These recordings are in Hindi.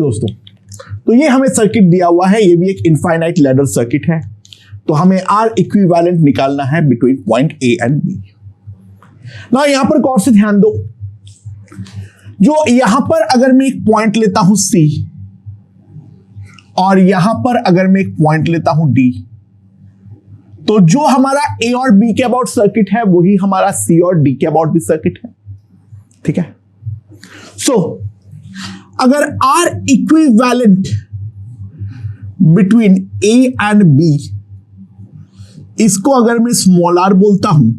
दोस्तों, तो ये हमें सर्किट दिया हुआ है, ये भी एक इनफाइनाइट लैडर सर्किट है। तो हमें आर इक्विवेलेंट निकालना है between point A and B. ना यहां पर गौर से ध्यान दो, जो यहां पर अगर मैं एक पॉइंट लेता हूं सी और यहां पर अगर मैं एक पॉइंट लेता हूं डी, तो जो हमारा ए और बी के अबाउट सर्किट है वही हमारा सी और डी के अबाउट भी सर्किट है। ठीक है, सो अगर R equivalent between A and B, इसको अगर मैं स्मॉल आर बोलता हूं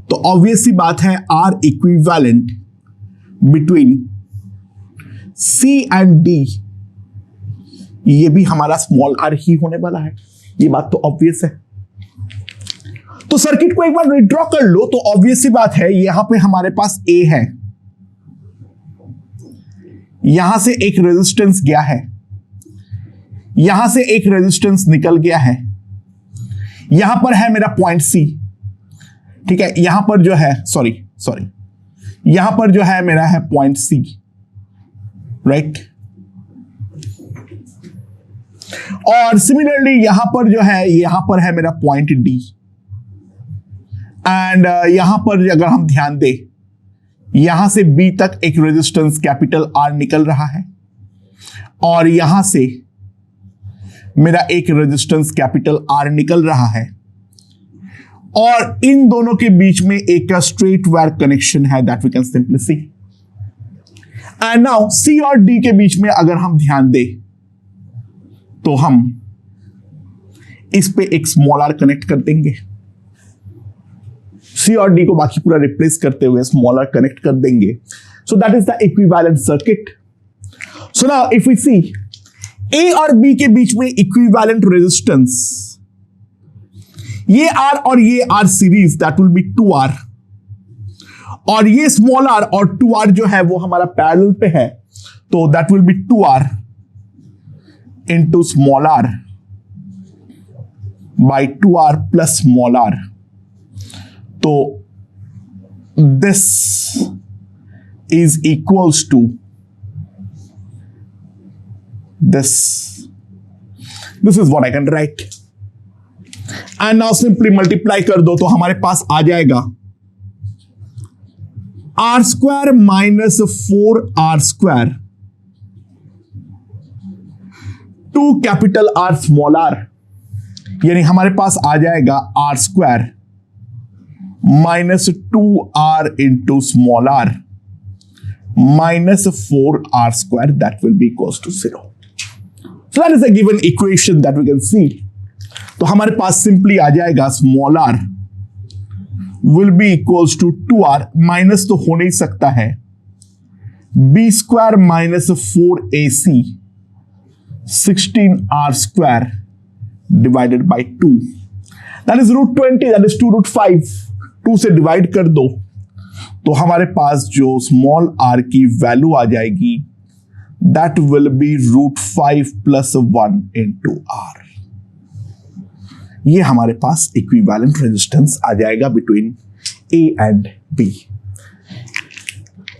तो ऑब्वियस सी बात है R equivalent between C and D, ये भी हमारा स्मॉल आर ही होने वाला है। ये बात तो ऑब्वियस है। तो सर्किट को एक बार रिड्रॉ कर लो तो ऑब्वियस सी बात है, यहां पे हमारे पास ए है, यहां से एक रेजिस्टेंस गया है, यहां से एक रेजिस्टेंस निकल गया है, यहां पर है मेरा पॉइंट सी। ठीक है, यहां पर जो है सॉरी यहां पर जो है मेरा है पॉइंट सी, राइट। और सिमिलरली यहां पर जो है, यहां पर है मेरा पॉइंट डी, एंड यहां पर अगर हम ध्यान दें, यहां से बी तक एक रेजिस्टेंस कैपिटल आर निकल रहा है और यहां से मेरा एक रेजिस्टेंस कैपिटल आर निकल रहा है, और इन दोनों के बीच में एक स्ट्रेट वायर कनेक्शन है, that we can simply see. And now C और डी के बीच में अगर हम ध्यान दें तो हम इस पे एक स्मॉल आर कनेक्ट कर देंगे, सी और डी को बाकी पूरा रिप्लेस करते हुए स्मॉल आर कनेक्ट कर देंगे। So that is the equivalent circuit. So now if we see A और बी के बीच में इक्विवेलेंट रेजिस्टेंस, ये आर और ये R series, that will B 2R, और ये स्मॉल आर और 2R जो है वो हमारा पैरेलल पे है, तो that will B 2R into small r by 2R plus small r. तो this is equals to this. This is what I can write. And now simply multiply कर दो तो हमारे पास आ जाएगा r square minus 4R square two capital R small R, यानी हमारे पास आ जाएगा R square minus 2R into small are minus 4R square, that will be equals to 0. So that is a given equation that we can see. तो हमारे पास सिंपली आ जाएगा small R will be equals to 2R, minus तो हो नहीं सकता है, B square minus 4AC 16R square divided by 2, that is root 20, that is 2 root 5. 2 से डिवाइड कर दो तो हमारे पास जो स्मॉल r की वैल्यू आ जाएगी that will be root 5 plus 1 into r. ये हमारे पास इक्विवेलेंट रेजिस्टेंस आ जाएगा बिटवीन A एंड B.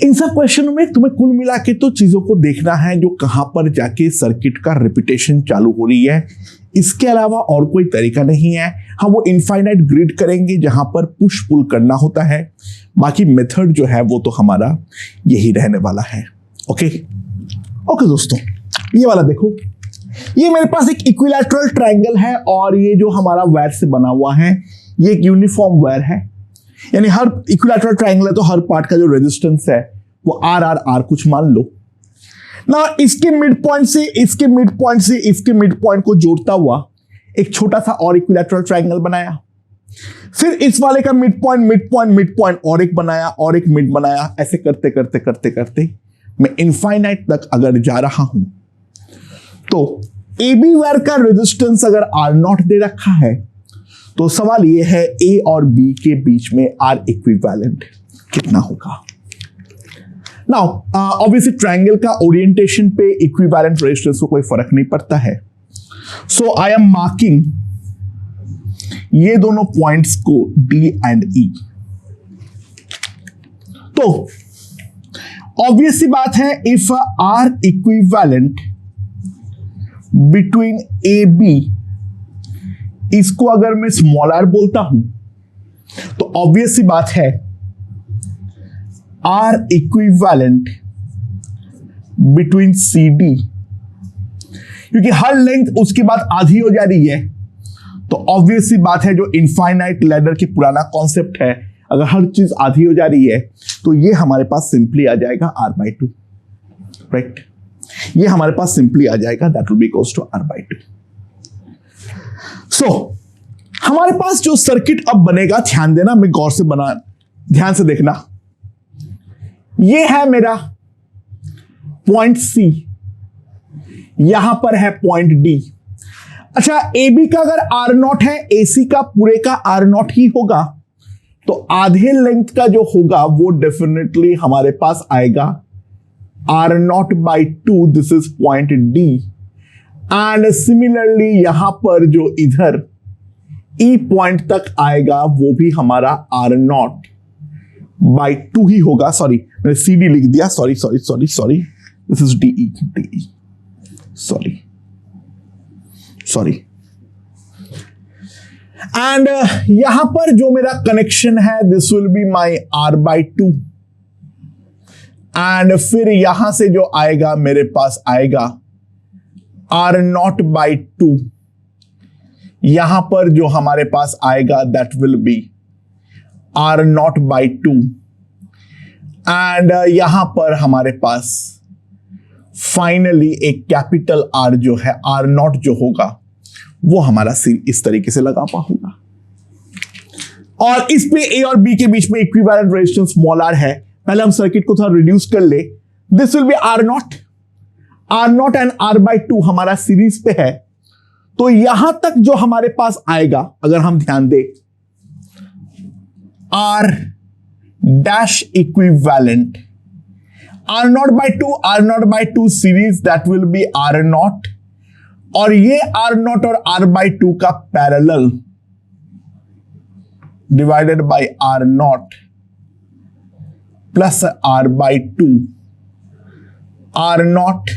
इन सब क्वेश्चनों में तुम्हें कुल मिला के तो चीजों को देखना है जो कहां पर जाके सर्किट का रिपीटेशन चालू हो रही है, इसके अलावा और कोई तरीका नहीं है. हम वो इनफाइनाइट ग्रिड करेंगे जहां पर पुश पुल करना होता है, बाकी मेथड जो है वो तो हमारा यही रहने वाला है. ओके दोस्तों, ये वाला देखो, ये मेरे पास एक इक्विलैटरल ट्रायंगल है और ये जो हमारा वायर से बना हुआ है ये एक यूनिफॉर्म वायर है, यानी हर इक्विलैटरल ट्रायंगल है तो हर पार्ट का जो रेजिस्टेंस है वो आर कुछ मान लो ना. इसके मिड पॉइंट से इसके मिड पॉइंट से इसके मिड पॉइंट को जोड़ता हुआ एक छोटा सा और इक्विलैटरल ट्रायंगल बनाया, फिर इस वाले का मिड पॉइंट और एक बनाया और एक मिड बनाया. ऐसे करते करते करते करते मैं इनफाइनाइट तक अगर जा रहा हूं तो ए बी वायर का रेजिस्टेंस अगर R0 दे रखा है तो सवाल यह है ए और बी के बीच में आर इक्विवेलेंट कितना होगा. नाउ ऑब्वियसली ट्रायंगल का ओरिएंटेशन पे इक्विवेलेंट रेजिस्टेंस को कोई फर्क नहीं पड़ता है, सो आई एम मार्किंग ये दोनों पॉइंट्स को डी एंड ई. तो ऑब्वियस सी बात है, if R equivalent between A B, इसको अगर मैं स्मॉल आर बोलता हूं तो ऑब्वियस सी बात है R equivalent between C D, क्योंकि हर लेंथ उसके बाद आधी हो जा रही है, तो ऑब्वियस सी बात है जो इनफाइनाइट लैडर की पुराना कॉन्सेप्ट है, अगर हर चीज आधी हो जा रही है तो ये हमारे पास सिंपली आ जाएगा r/2, राइट। ये हमारे पास सिंपली आ जाएगा, that will be equals to r/2। So हमारे पास जो सर्किट अब बनेगा, ध्यान देना, मैं गौर से बना, ध्यान से देखना, ये है मेरा पॉइंट C, यहां पर है पॉइंट D। अच्छा, AB का अगर R0 है, AC का पूरे का R0 ही होगा, तो आधे लेंथ का जो होगा वो डेफिनेटली हमारे पास आएगा R0/2, this is point D। And similarly यहां पर जो इधर E पॉइंट तक आएगा वो भी हमारा R0/2 ही होगा। सॉरी, मैंने CD लिख दिया, sorry, this is DE, sorry. And यहां पर जो मेरा कनेक्शन है, this will be my R/2, and फिर यहां से जो आएगा मेरे पास आएगा R0/2, यहां पर जो हमारे पास आएगा that will B R0/2, and यहां पर हमारे पास फाइनली एक कैपिटल R जो है, R0 जो होगा वो हमारा इस तरीके से लगा होगा, और इस पे A और B के बीच में इक्विवेलेंट रेजिस्टेंस स्मॉल r है। पहले हम सर्किट को थोड़ा रिड्यूस कर ले, this will B R0 and R/2 हमारा सीरीज पे है, तो यहां तक जो हमारे पास आएगा, अगर हम ध्यान दें, R' equivalent R0/2 series, that will B R0, और ये R0 और R/2 का parallel divided by R0 plus R/2, R0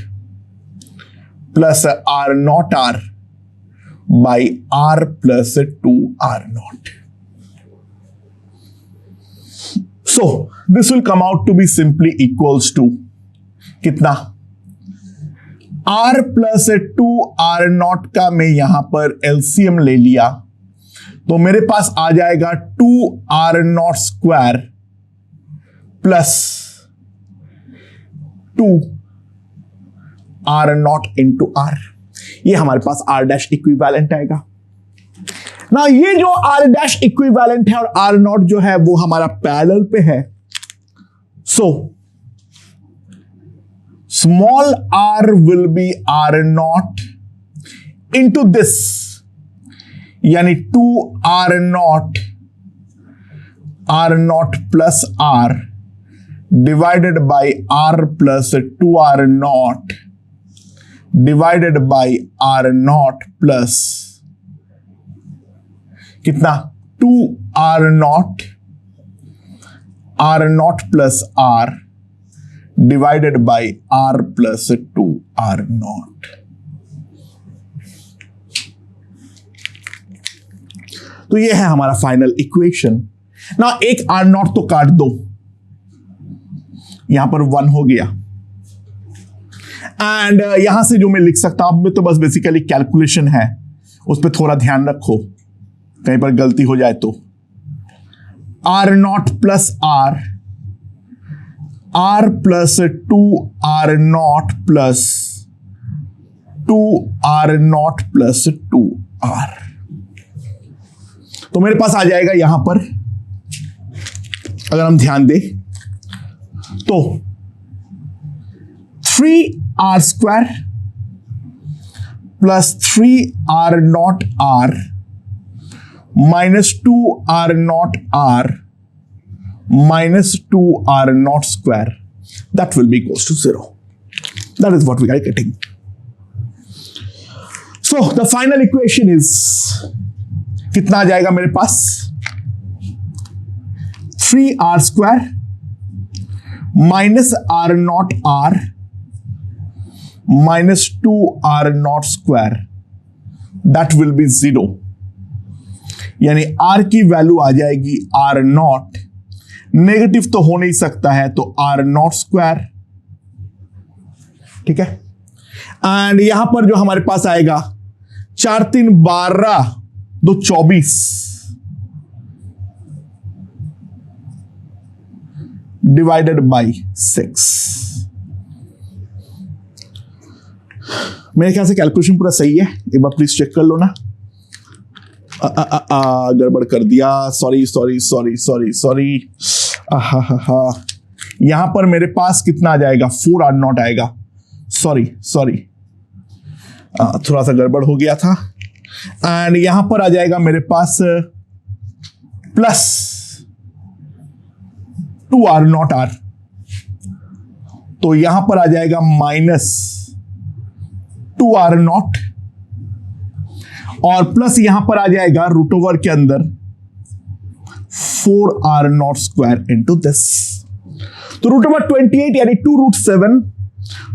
plus R0R by R plus 2R0। So this will come out to be simply equals to कितना, R प्लस 2R0 का मैं यहां पर LCM ले लिया तो मेरे पास आ जाएगा 2R0 square plus 2R0 into R, ये हमारे पास R' इक्विवेलेंट आएगा ना। ये जो R' इक्विवेलेंट है और R0 जो है वो हमारा पैरेलल पे है, सो small r will be R0 into this, यानी 2R0 plus R divided by R plus 2R0 divided by R0 plus कितना, 2R0 plus R divided by R plus 2R0। तो ये है हमारा फाइनल इक्वेशन ना। एक R0 तो काट दो, यहां पर 1 हो गया, एंड यहां से जो मैं लिख सकता हूं, तो बस बेसिकली कैलकुलेशन है, उस पर थोड़ा ध्यान रखो, कहीं पर गलती हो जाए तो। R0 plus R plus 2R0 plus 2R0 plus 2R, तो मेरे पास आ जाएगा यहां पर, अगर हम ध्यान दें तो 3R square plus 3R0R minus 2R0R minus 2R0 square, that will be equals to 0. That is what we are getting. So the final equation is, कितना आ जाएगा मेरे पास, 3R square minus R naught R minus 2r naught square, that will be 0। यानी r की वैल्यू आ जाएगी r नॉट, नेगेटिव तो हो नहीं सकता है तो r नॉट स्क्वायर, ठीक है। एंड यहां पर जो हमारे पास आएगा 4 3 12 2 24 डिवाइडेड बाई 6। मेरे ख्याल से कैलकुलेशन पूरा सही है, एक बार प्लीज चेक कर लो ना। गड़बड़ कर दिया, sorry sorry sorry sorry sorry. यहां पर मेरे पास कितना आ जाएगा, 4r नॉट आएगा, सॉरी सॉरी, थोड़ा सा गड़बड़ हो गया था। एंड यहां पर आ जाएगा मेरे पास प्लस 2r नॉट r, तो यहां पर आ जाएगा माइनस 2r नॉट, और प्लस यहां पर आ जाएगा रूट ओवर के अंदर 4r not square into this. तो रूट ओवर 28 यानी 2√7,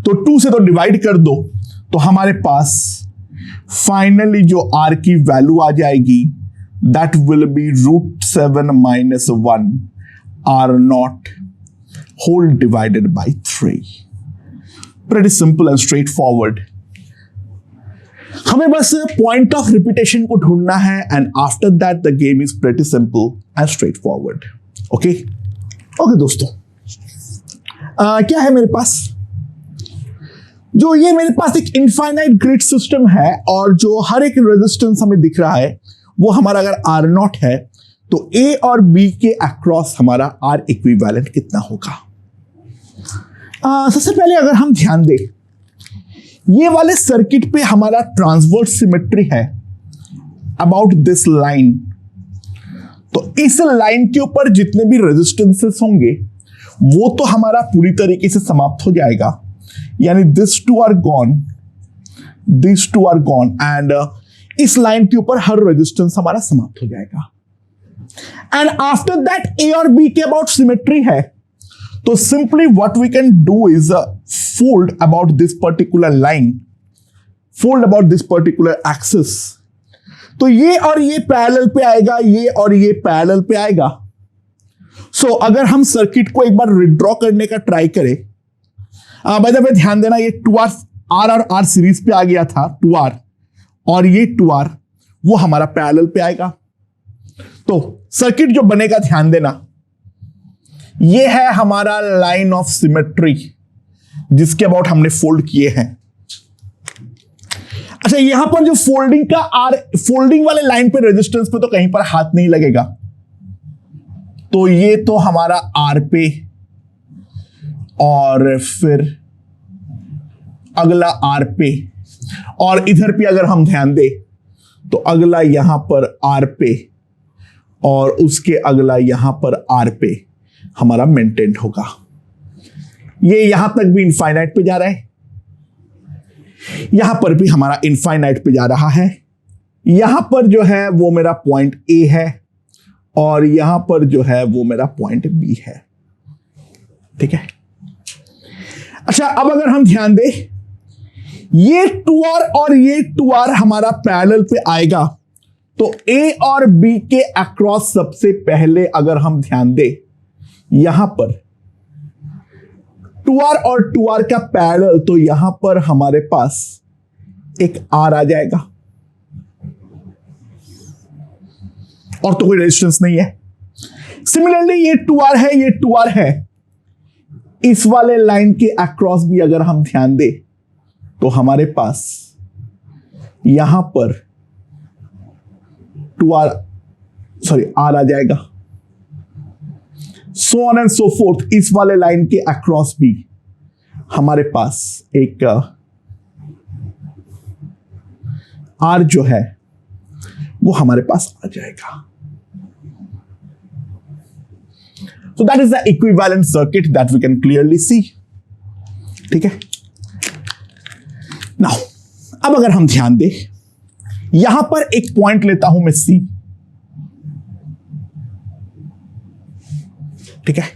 तो 2 से तो डिवाइड कर दो, तो हमारे पास फाइनली जो r की वैल्यू आ जाएगी that will be √7 minus 1 r not whole divided by 3। Pretty simple and straightforward. हमें बस पॉइंट ऑफ रिपीटेशन को ढूंढना है and after that the game is pretty simple and straightforward. Okay okay दोस्तों, क्या है मेरे पास, जो ये मेरे पास एक इनफाइनाइट ग्रिड सिस्टम है और जो हर एक रेजिस्टेंस हमें दिख रहा है वो हमारा अगर R नॉट है तो A और B के अक्रॉस हमारा R इक्विवेलेंट कितना होगा। सबसे पहले अगर हम ध्यान दें, ये वाले सर्किट पे हमारा ट्रांसवर्स सिमेट्री है अबाउट दिस लाइन, तो इस लाइन के ऊपर जितने भी रेजिस्टेंसेस होंगे वो तो हमारा पूरी तरीके से समाप्त हो जाएगा, यानी this two are gone, this two are gone, and इस लाइन के ऊपर हर रेजिस्टेंस हमारा समाप्त हो जाएगा। एंड आफ्टर दैट ए और बी के अबाउट सिमेट्री है, तो simply what we can do is fold about this particular line, fold about this particular axis। तो ये और ये पैरेलल पे आएगा, ये और ये पैरेलल पे आएगा। सो अगर हम सर्किट को एक बार विड्रॉ करने का ट्राई करें, बाय द वे ध्यान देना ये 2R R और R सीरीज पे आ गया था 2R, और ये 2R वो हमारा पैरेलल पे आएगा। तो सर्किट जो बनेगा ध्यान देना, ये है हमारा लाइन ऑफ सिमेट्री जिसके अबाउट हमने फोल्ड किए हैं। अच्छा, यहां पर जो फोल्डिंग का फोल्डिंग वाले लाइन पे रेजिस्टेंस पे तो कहीं पर हाथ नहीं लगेगा, तो ये तो हमारा R पे, और फिर अगला R पे, और इधर पे अगर हम ध्यान दें तो अगला यहां पर R पे, और उसके अगला यहां पर R पे हमारा मेंटेन होगा। ये यहां तक भी इनफाइनाइट पे जा रहा है, यहां पर भी हमारा इनफाइनाइट पे जा रहा है। यहां पर जो है वो मेरा पॉइंट ए है, और यहां पर जो है वो मेरा पॉइंट बी है, ठीक है। अच्छा, अब अगर हम ध्यान दें, ये 2R और ये 2R हमारा पैरेलल पे आएगा, तो ए और बी के अक्रॉस सबसे पहले अगर हम ध्यान दें, यहां पर 2R और 2R का पैरेलल, तो यहां पर हमारे पास एक R आ जाएगा, और तो कोई रेजिस्टेंस नहीं है। सिमिलरली ये 2R है, ये 2R है, इस वाले लाइन के अक्रॉस भी अगर हम ध्यान दें तो हमारे पास यहां पर 2R सॉरी R आ जाएगा, so on and so forth। इस वाले लाइन के अक्रॉस भी हमारे पास एक R जो है वो हमारे पास आ जाएगा। So that is the equivalent circuit that we can clearly see, ठीक है। Now, अब अगर हम ध्यान दें, यहां पर एक पॉइंट लेता हूं मैं C, ठीक है,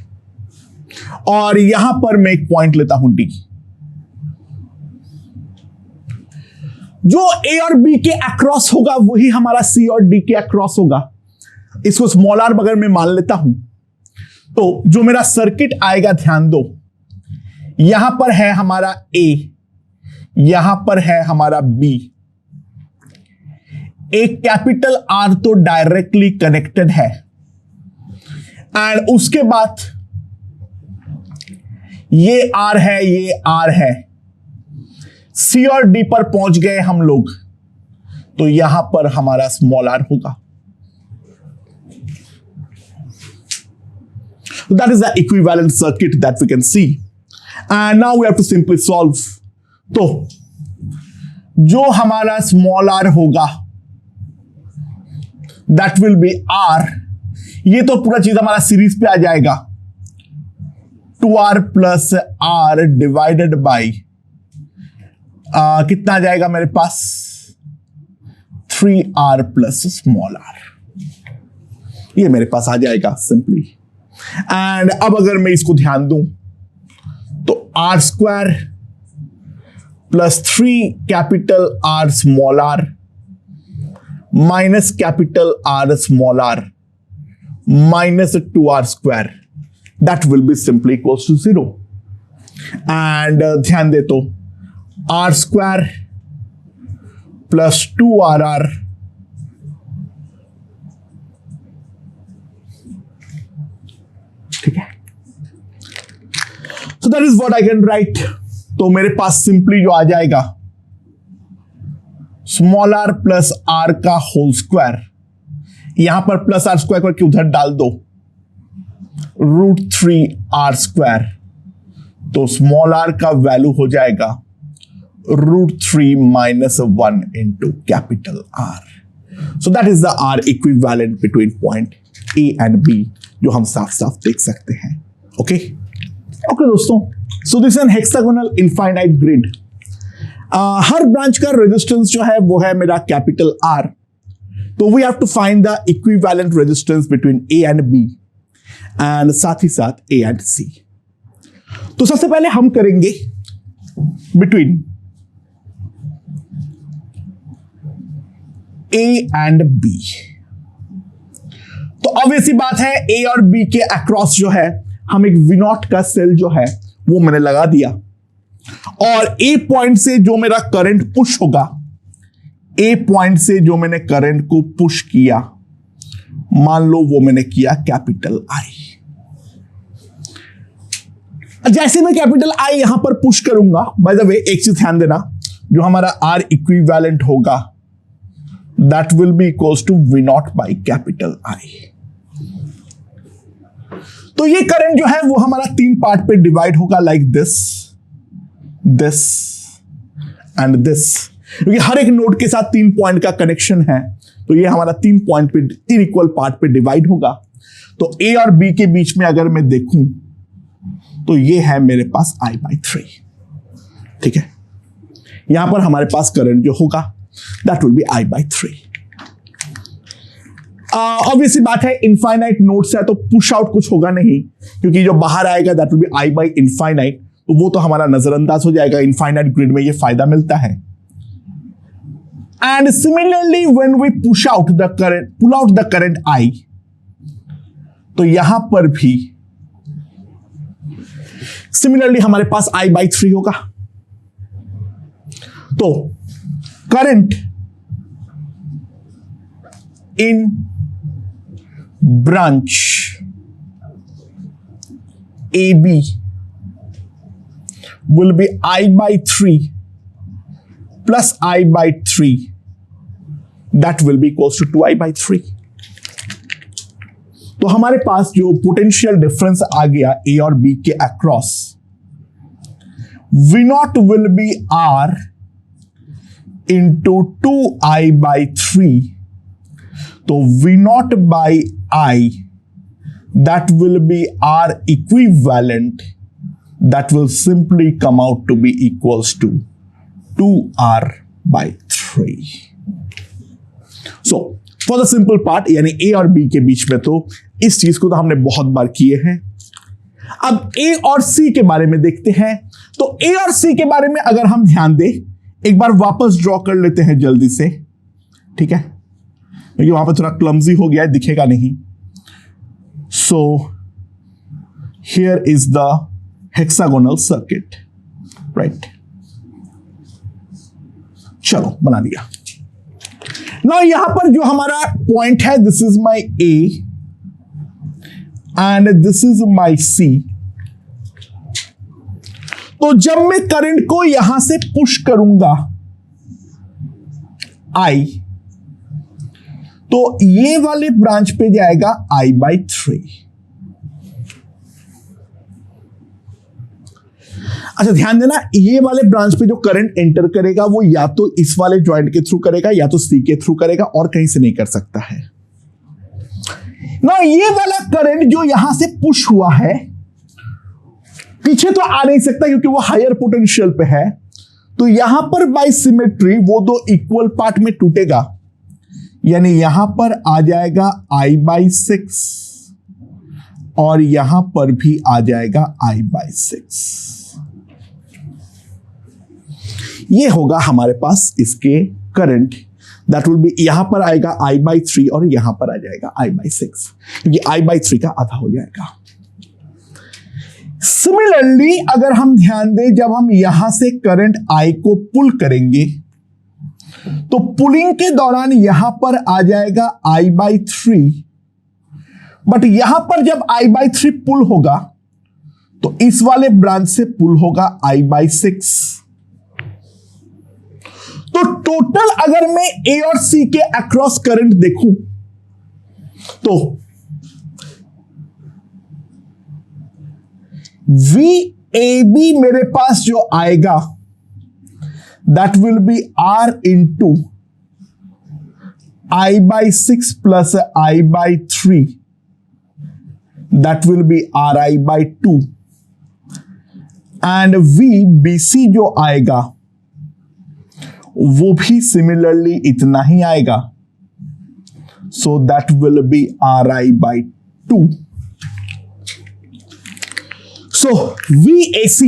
और यहां पर मैं एक पॉइंट लेता हूं डी। जो ए और बी के अक्रॉस होगा वही हमारा सी और डी के अक्रॉस होगा। इसको स्मॉल आर अगर मैं मान लेता हूं तो जो मेरा सर्किट आएगा, ध्यान दो, यहां पर है हमारा ए, यहां पर है हमारा बी। एक कैपिटल आर तो डायरेक्टली कनेक्टेड है एंड उसके बाद ये आर है, ये आर है। सी और डी पर पहुंच गए हम लोग तो यहां पर हमारा स्मॉल आर होगा। That is the equivalent circuit that we can see. And now we have to simply solve. तो जो हमारा स्मॉल आर होगा that will be R. ये तो पूरा चीज हमारा सीरीज पे आ जाएगा। 2R plus R divided by कितना आ जाएगा मेरे पास, 3R प्लस स्मॉल आर। ये मेरे पास आ जाएगा सिंपली। एंड अब अगर मैं इसको ध्यान दूं तो R square plus 3 capital R small are minus capital R small are minus 2R square, that will be simply equals to 0। And ध्यान दे तो R स्क्वायर प्लस 2RR ठीक है। So that is what I can write. तो मेरे पास सिंपली जो आ जाएगा स्मॉल आर प्लस आर का होल स्क्वायर, यहां पर प्लस आर स्क्वायर करके उधर डाल दो, √3R स्क्वायर। तो स्मॉल आर का वैल्यू हो जाएगा √3 minus 1 into capital R. So that is the R equivalent between point A and B, जो हम साफ साफ देख सकते हैं। ओके ओके दोस्तों, so this an hexagonal infinite grid. हर ब्रांच का रेजिस्टेंस जो है वो है मेरा कैपिटल R। तो we have to find the equivalent resistance between A and B and साथ ही साथ A एंड C। तो सबसे पहले हम करेंगे बिटवीन A एंड B। तो ऑब्वियस सी बात है A और B के अक्रॉस जो है हम एक V0 का सेल जो है वो मैंने लगा दिया और A पॉइंट से जो मेरा करंट पुश होगा, A पॉइंट से जो मैंने करंट को पुश किया, मान लो वो मैंने किया कैपिटल I। जैसे मैं कैपिटल I यहां पर पुश करूंगा, बाय द वे एक चीज ध्यान देना, जो हमारा R इक्विवेलेंट होगा that will be equals to V0 by capital I। तो ये करंट जो है वो हमारा 3 पार्ट पे डिवाइड होगा, like this, this and this. क्योंकि हर एक नोड के साथ 3 पॉइंट का कनेक्शन है तो ये हमारा 3 पॉइंट पे 3 इक्वल पार्ट पे डिवाइड होगा। तो A और B के बीच में अगर मैं देखूं तो ये है मेरे पास I/3। ठीक है, यहां पर हमारे पास करंट जो होगा that will be I/3। Obviously बात है इनफाइनाइट नोड्स है तो पुश आउट कुछ होगा नहीं, क्योंकि जो बाहर आएगा that will be I/infinite, तो वो तो हमारा नजरअंदाज हो जाएगा। इनफाइनाइट ग्रिड में ये फायदा मिलता है। And similarly when we push out the current, pull out the current I, तो यहां पर भी सिमिलरली हमारे पास I/3 होगा। तो current in branch AB will be I/3 plus I/3, that will be equals to 2I/3। तो हमारे पास जो पोटेंशियल डिफरेंस आ गया A और B के across, V0 will be R into 2I/3। तो V0 by I, that will be R equivalent, that will simply come out to be equals to 2R/3। So for the simple part, यानी A और B के बीच में तो इस चीज को तो हमने बहुत बार किए हैं। अब ए और सी के बारे में देखते हैं। तो ए और सी के बारे में अगर हम ध्यान दें, एक बार वापस ड्रॉ कर लेते हैं जल्दी से, ठीक है, क्योंकि वहां पर थोड़ा क्लमजी हो गया है, दिखेगा नहीं। So here is the hexagonal circuit, right. चलो बना दिया ना। यहां पर जो हमारा पॉइंट है, this is my A and this is my C. तो जब मैं करंट को यहां से पुश करूंगा आई, तो ये वाले ब्रांच पे जाएगा I/3। अच्छा ध्यान देना, ये वाले ब्रांच पे जो करंट एंटर करेगा वो या तो इस वाले जॉइंट के थ्रू करेगा या तो सी के थ्रू करेगा, और कहीं से नहीं कर सकता है ना। ये वाला करंट जो यहां से पुश हुआ है, पीछे तो आ नहीं सकता क्योंकि वो हायर पोटेंशियल पे है। तो यहां पर बाय सिमेट्री वो दो इक्वल पार्ट में टूटेगा, यानी यहां पर आ जाएगा I/6 और यहां पर भी आ जाएगा I/6। ये होगा हमारे पास इसके करंट, दैट विल बी, यहां पर आएगा I/3 और यहां पर आ जाएगा I/6, क्योंकि I/3 का आधा हो जाएगा। सिमिलरली अगर हम ध्यान दें, जब हम यहां से करंट I को पुल करेंगे तो पुलिंग के दौरान यहां पर आ जाएगा I/3, बट यहां पर जब I/3 पुल होगा तो इस वाले ब्रांच से पुल होगा I/6। तो टोटल अगर मैं ए और सी के अक्रॉस करंट देखूं तो VAB मेरे पास जो आएगा, that will be R into I/6 plus I/3, that will B RI/2, and VBC जो आएगा वो भी सिमिलरली इतना ही आएगा, so that will B RI/2। So VAC,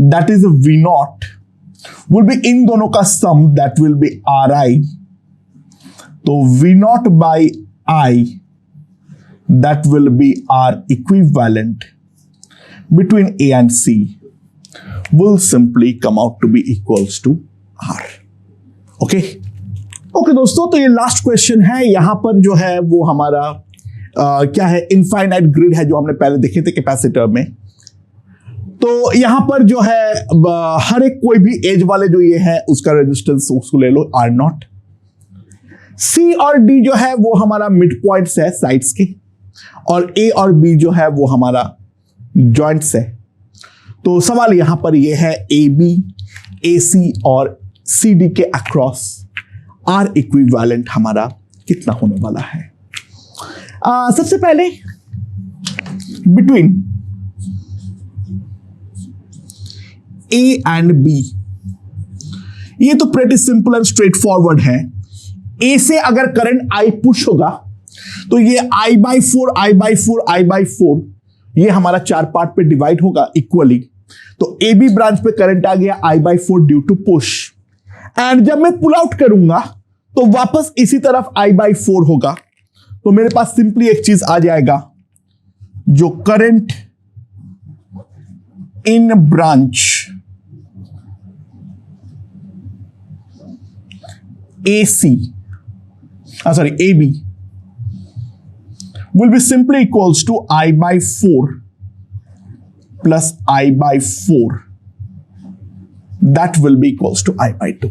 that is V0, will be इन दोनों का सम, that will be RI। तो V0 by I, that will be R equivalent between A and C, will simply come out to be equals to R। Okay दोस्तों, तो ये लास्ट क्वेश्चन है। यहां पर जो है वो हमारा क्या है, इनफाइनाइट ग्रिड है जो हमने पहले देखे थे कैपेसिटर में। तो यहां पर जो है हर एक कोई भी एज वाले जो ये है उसका रेजिस्टेंस उसको ले लो R0। C और D जो है वो हमारा मिड पॉइंट्स है साइड्स के, और A और B जो है वो हमारा जॉइंट्स है। तो सवाल यहां पर ये है AB, AC और CD के अक्रॉस R इक्विवेलेंट हमारा कितना होने वाला है। सबसे पहले बिटवीन A एंड B, ये तो pretty simple and straight forward है। A से अगर करंट I पुश होगा तो ये I/4 I/4 I/4 ये हमारा चार पार्ट पे डिवाइड होगा इक्वली। तो AB ब्रांच पे करंट आ गया I/4 due to push, and जब मैं पुल आउट करूंगा तो वापस इसी तरफ I/4 होगा। तो मेरे पास सिंपली एक चीज आ जाएगा, जो current in branch AC, AB will be simply equals to I/4 plus I/4, that will be equals to I/2।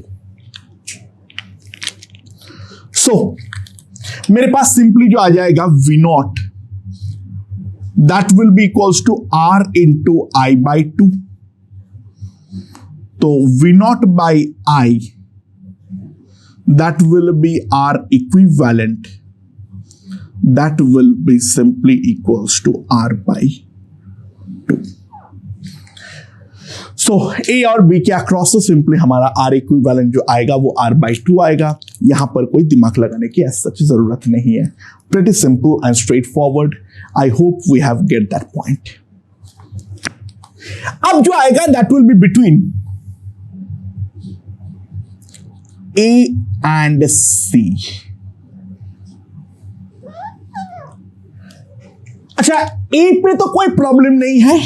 so मेरे पास सिंपली जो आ जाएगा V0, that will be equals to R into I/2। तो V0 by I, that will be R equivalent, that will be simply equals to R/2। So A और बी के अक्रॉस तो सिंपली हमारा आर इक्विवेलेंट जो आएगा वो r/2 आएगा। यहां पर कोई दिमाग लगाने की ऐसी सच जरूरत नहीं है। Pretty simple and straightforward. I hope we have get that point. अब जो आएगा that will be between A and C. अच्छा, ए पे तो कोई प्रॉब्लम नहीं है।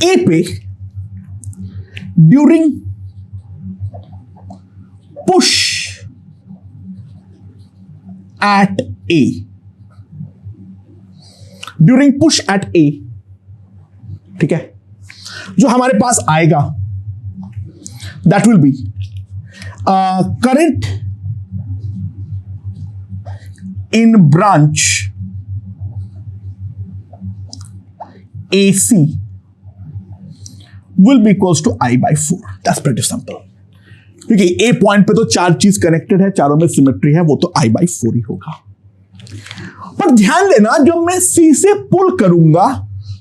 ए पे during push at A, during push at A, ठीक है, जो हमारे पास आएगा that will be current in branch AC will be equals to I/4. That's pretty simple. क्योंकि A पॉइंट पे तो चार चीज कनेक्टेड है, चारों में सिमेट्री है, वो तो I/4 ही होगा। पर ध्यान देना, जब मैं C से पुल करूंगा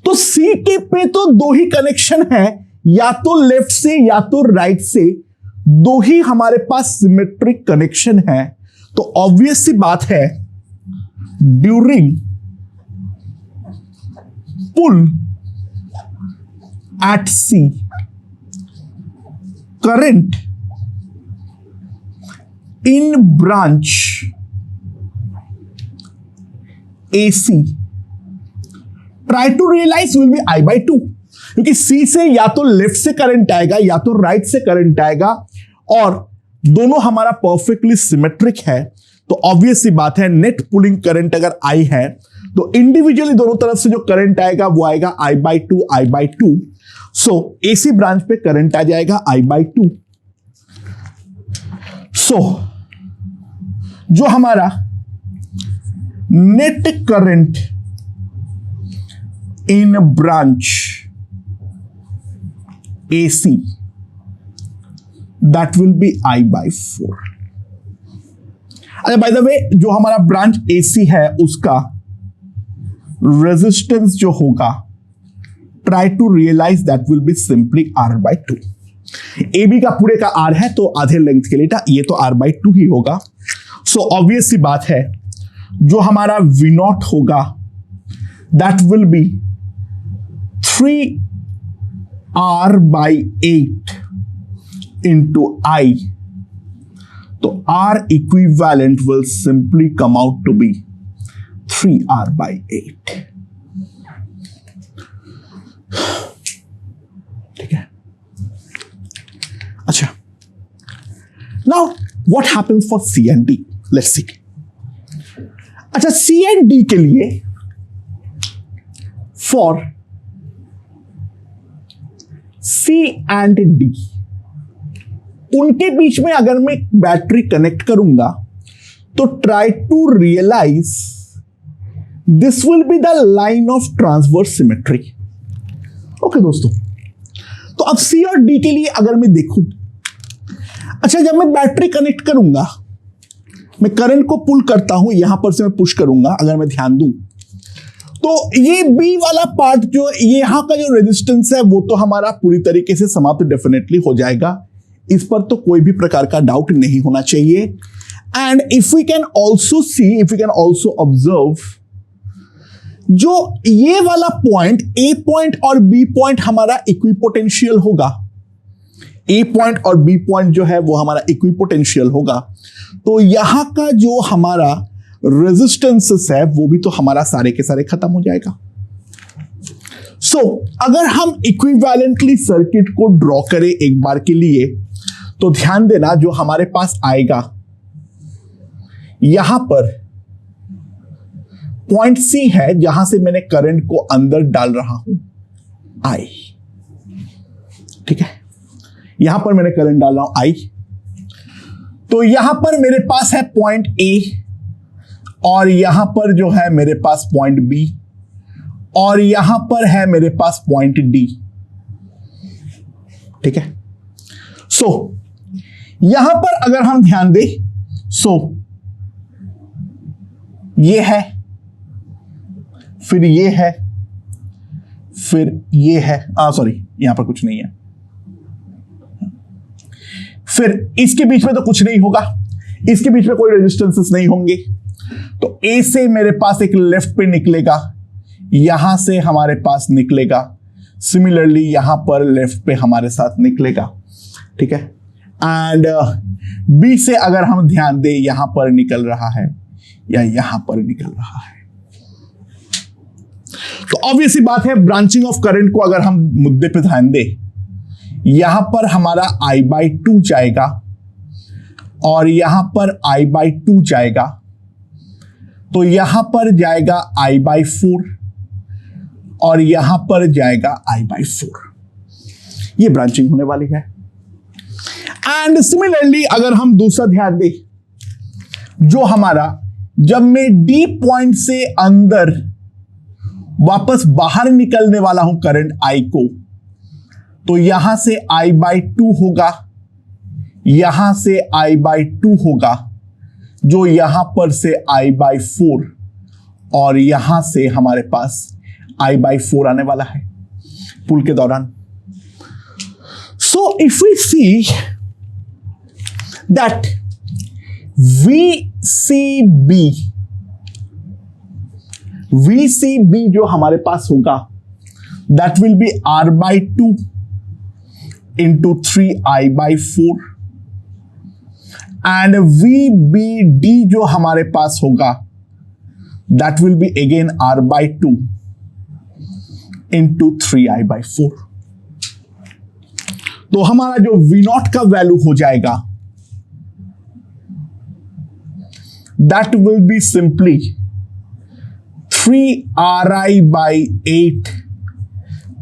तो C के पे तो दो ही कनेक्शन है, या तो लेफ्ट से या तो राइट से, दो ही हमारे पास सिमेट्रिक कनेक्शन है। तो ऑब्वियस सी बात है during pull at C, current in branch AC, try to realize will be I/2, क्योंकि C से या तो लेफ्ट से करंट आएगा या तो राइट से करंट आएगा, और दोनों हमारा परफेक्टली सिमेट्रिक है। तो ऑब्वियस सी बात है नेट पुलिंग करंट अगर I है तो इंडिविजुअली दोनों तरफ से जो करंट आएगा वो आएगा I/2। सो AC ब्रांच पे करंट आ जाएगा I/2। सो जो हमारा net current in branch AC that will B I/4। अच्छा, बाय द वे जो हमारा ब्रांच AC है उसका रेजिस्टेंस जो होगा, try to realise that will be simply R/2। AB का पूरे का R है तो आधे लेंथ के लिए ये तो R/2 ही होगा। सो ऑब्वियस सी बात है जो हमारा V0 होगा that will be 3R/8 into I। तो R equivalent will simply come out to be 3R/8। ठीक है। अच्छा, now what happens for C and D, let's see. अच्छा, C एंड D के लिए फॉर C एंड D उनके बीच में अगर मैं बैटरी कनेक्ट करूंगा तो try to realise this will be the line of transverse symmetry. Okay दोस्तों, तो अब C और D के लिए अगर मैं देखूं, अच्छा जब मैं बैटरी कनेक्ट करूंगा, मैं करंट को पुल करता हूं, यहां पर से मैं पुश करूंगा, अगर मैं ध्यान दूं तो ये B वाला पार्ट जो यहां का जो रेजिस्टेंस है वो तो हमारा पूरी तरीके से समाप्त डेफिनेटली हो जाएगा। इस पर तो कोई भी प्रकार का डाउट नहीं होना चाहिए। And if we can also see, if we can also observe, जो ये वाला पॉइंट A पॉइंट और B पॉइंट हमारा इक्विपोटेंशियल होगा। A पॉइंट और B पॉइंट जो है वो हमारा इक्विपोटेंशियल होगा। तो यहां का जो हमारा रेजिस्टेंसेस है वो भी तो हमारा सारे के सारे खत्म हो जाएगा। सो अगर हम इक्विवेलेंटली सर्किट को ड्रॉ करें एक बार के लिए, तो ध्यान देना जो हमारे पास आएगा यहां पर पॉइंट C है जहां से मैंने करंट को अंदर डाल रहा हूं I। ठीक है, यहां पर मैंने करंट डाल रहा हूं I। तो यहां पर मेरे पास है पॉइंट A और यहां पर जो है मेरे पास पॉइंट B और यहां पर है मेरे पास पॉइंट D। ठीक है, सो यहां पर अगर हम ध्यान दें, सो ये है, फिर ये है, फिर ये है, सॉरी यहां पर कुछ नहीं है, फिर इसके बीच में तो कुछ नहीं होगा, इसके बीच में कोई रेजिस्टेंसेस नहीं होंगे, तो ए से मेरे पास एक लेफ्ट पे निकलेगा, यहां से हमारे पास निकलेगा, सिमिलरली यहां पर लेफ्ट पे हमारे साथ निकलेगा, ठीक है। एंड बी से अगर हम ध्यान दें, यहां पर निकल रहा है या यहां पर निकल रहा है, तो ऑब्वियसली बात है ब्रांचिंग ऑफ करंट को अगर हम मुद्दे पे ध्यान दें, यहां पर हमारा I/2 जाएगा और यहां पर I/2 जाएगा, तो यहां पर जाएगा I/4 और यहां पर जाएगा I/4, ये ब्रांचिंग होने वाली है। एंड सिमिलरली अगर हम दूसरा ध्यान दें, जो हमारा जब मैं D पॉइंट से अंदर वापस बाहर निकलने वाला हूं करंट I को, तो यहां से I/2 होगा, यहां से I/2 होगा, जो यहां पर से I/4 और यहां से हमारे पास I/4 आने वाला है पुल के दौरान। So if we see that VCB जो हमारे पास होगा, that will be R/2 into 3I/4 and VBD जो हमारे पास होगा, that will be again R/2 into 3I/4। तो हमारा जो V0 का वैल्यू हो जाएगा, that will be simply 3RI/8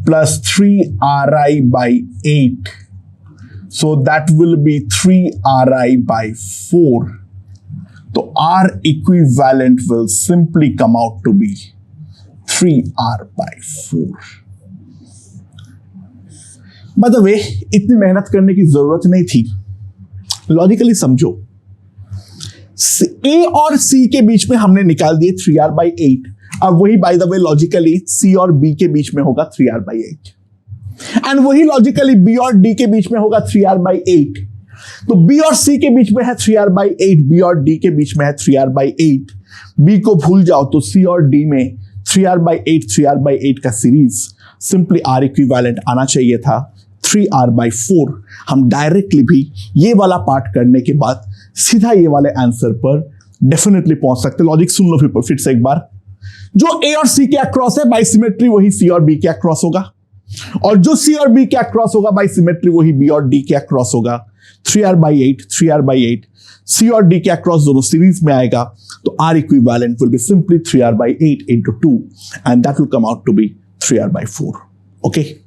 plus 3RI/8, so that will be 3RI/4, so R equivalent will simply come out to be 3R/4। By the way, इतनी मेहनत करने की जरूरत नहीं थी, लॉजिकली समझो, A और C के बीच में हमने निकाल दिए 3R/8, अब वही by the way logically C और B के बीच में होगा 3R/8, एंड वही लॉजिकली B और D के बीच में होगा 3R/8। तो B और C के बीच में है 3R/8, B और D के बीच में है 3R/8। B को भूल जाओ तो C और D में 3R/8 का सीरीज सिंपली R इक्विवेलेंट आना चाहिए था 3R/4। हम डायरेक्टली भी ये वाला पार्ट करने के बाद सीधा ये वाले आंसर पर डेफिनेटली पहुंच सकते। लॉजिक सुन लो फिर से एक बार, जो A और C के अक्रॉस है बाय सिमेट्री वही C और B के अक्रॉस होगा, और जो C और B के अक्रॉस होगा बाय सिमेट्री वही B और D के अक्रॉस होगा। 3R/8 C और D के अक्रॉस दोनों सीरीज में आएगा, तो R equivalent will be simply 3R/8 into 2 and that will come out to be 3R/4। Okay.